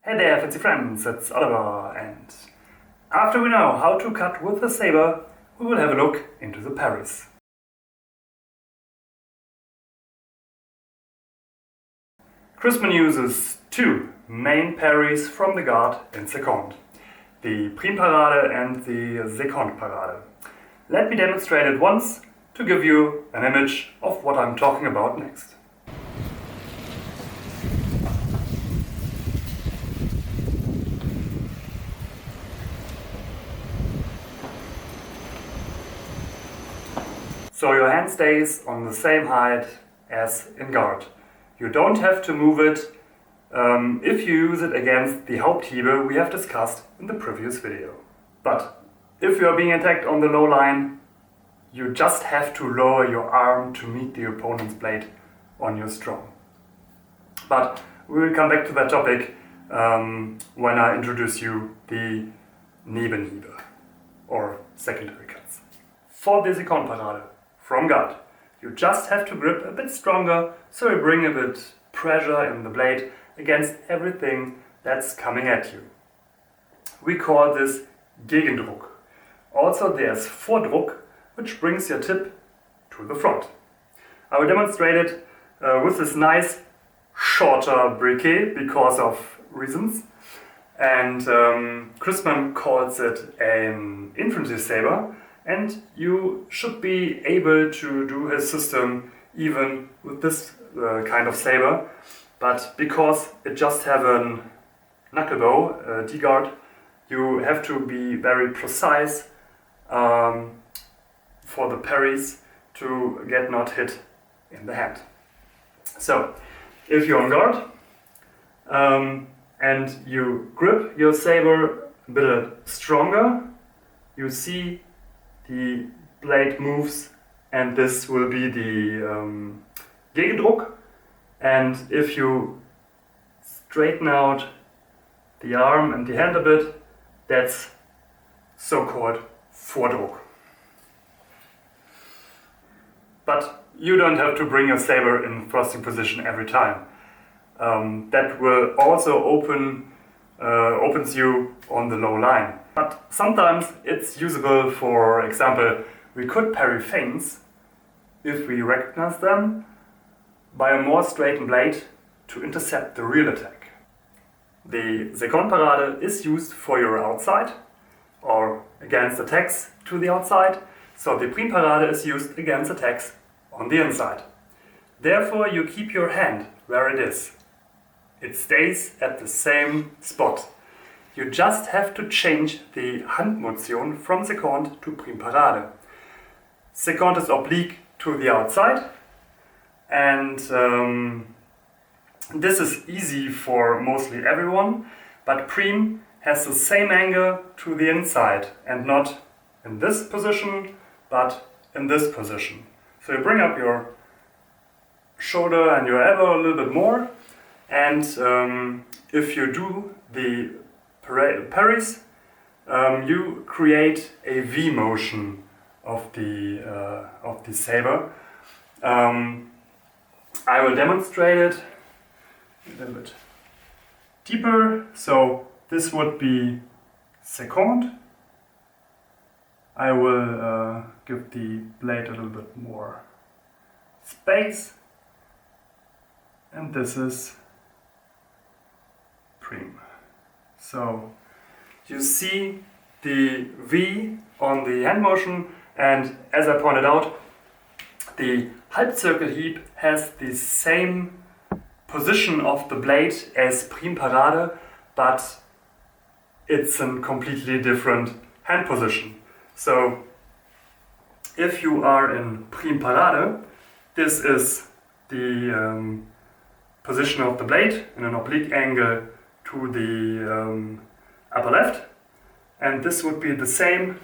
Hey there, fancy friends, it's Oliver, and after we know how to cut with the saber, we will have a look into the parries. Christmann uses two main parries from the guard in Second, the Primeparade and the Secondeparade. Let me demonstrate it once to give you an image of what I'm talking about next. So your hand stays on the same height as in guard. You don't have to move it if you use it against the Haupthiebe we have discussed in the previous video. But if you are being attacked on the low line, you just have to lower your arm to meet the opponent's blade on your strong. But we will come back to that topic when I introduce you the Nebenhiebe or secondary cuts. For the Secondeparade from guard, you just have to grip a bit stronger, so you bring a bit pressure in the blade against everything that's coming at you. We call this Gegendruck. Also there's Vordruck, which brings your tip to the front. I will demonstrate it with this nice shorter briquet because of reasons. And Christmann calls it an infantry saber. And you should be able to do his system even with this kind of saber, but because it just have a knuckle bow, D-guard, you have to be very precise for the parries to get not hit in the hand. So, if you're on guard and you grip your saber a bit stronger, you see the blade moves, and this will be the Gegendruck. And if you straighten out the arm and the hand a bit, that's so-called Vordruck. But you don't have to bring your saber in thrusting position every time. That will also opens you on the low line. But sometimes it's usable. For example, we could parry feints, if we recognize them, by a more straightened blade to intercept the real attack. The Secondeparade is used for your outside or against attacks to the outside, so the Primeparade is used against attacks on the inside. Therefore you keep your hand where it is. It stays at the same spot. You just have to change the Handmotion from Second to Primeparade. Second is oblique to the outside, and this is easy for mostly everyone, but Prime has the same angle to the inside and not in this position, but in this position. So you bring up your shoulder and your elbow a little bit more, and if you do the parries, you create a V motion of the saber. I will demonstrate it a little bit deeper. So this would be Second. I will give the blade a little bit more space, and this is Prime. So you see the V on the hand motion, and as I pointed out, the Halbzirkelhieb has the same position of the blade as Primeparade, but it's a completely different hand position. So if you are in Primeparade, this is the position of the blade in an oblique angle to the upper left, and this would be the same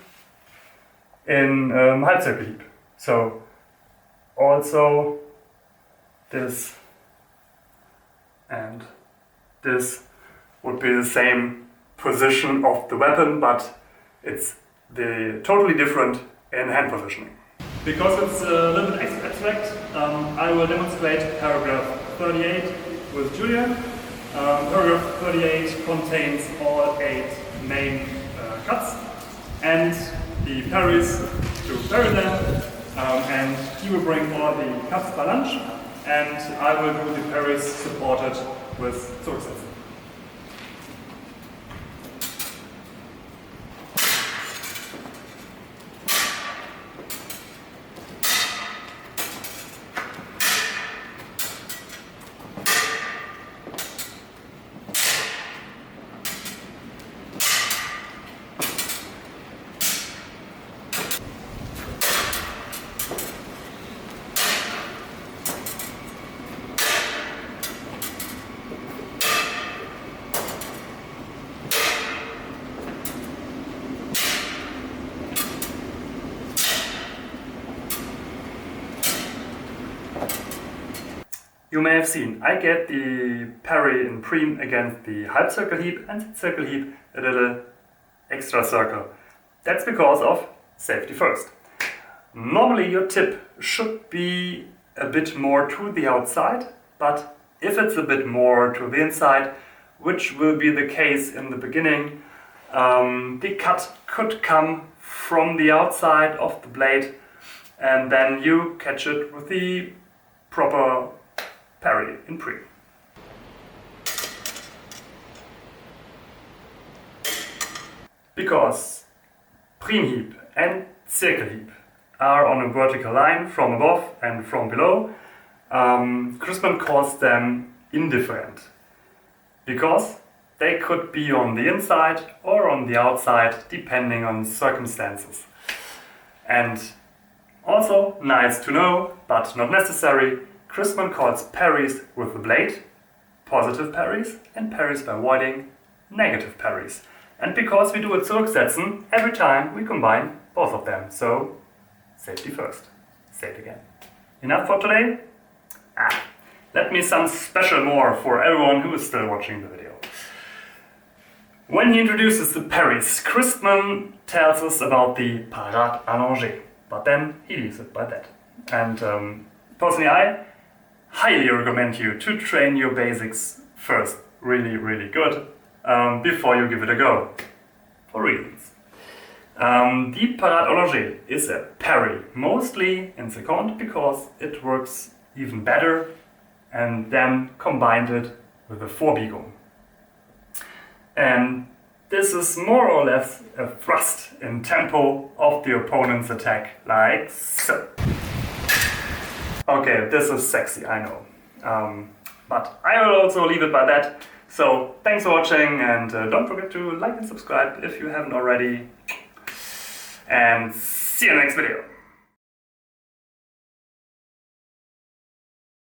in Halbzirkelhieb. So also this and this would be the same position of the weapon, but it's totally different in hand positioning. Because it's a little bit abstract, I will demonstrate paragraph 38 with Julia. Paragraph 38 contains all 8 main cuts and the parries to parry them, and he will bring all the cuts by lunch, and I will do the parries supported with Zurücksetzen. You may have seen, I get the parry in Prime against the half circle heap and circle heap a little extra circle. That's because of safety first. Normally your tip should be a bit more to the outside, but if it's a bit more to the inside, which will be the case in the beginning, the cut could come from the outside of the blade and then you catch it with the proper parry in Prime. Because Prime heap and circle heap are on a vertical line from above and from below, Christmann calls them indifferent. Because they could be on the inside or on the outside depending on circumstances. And also nice to know, but not necessary, Christmann calls parries with the blade positive parries and parries by avoiding negative parries. And because we do it Zurücksetzen, every time we combine both of them. So, safety first. Say it again. Enough for today? Let me some special more for everyone who is still watching the video. When he introduces the parries, Christmann tells us about the parade allongée, but then he leaves it by that. And personally, I highly recommend you to train your basics first, really good, before you give it a go, for reasons. The parade allongée is a parry, mostly in second, because it works even better, and then combined it with a Vorbiegung. And this is more or less a thrust in tempo of the opponent's attack, like so. Okay, this is sexy, I know. But I will also leave it by that. So, thanks for watching, and don't forget to like and subscribe if you haven't already. And see you in the next video.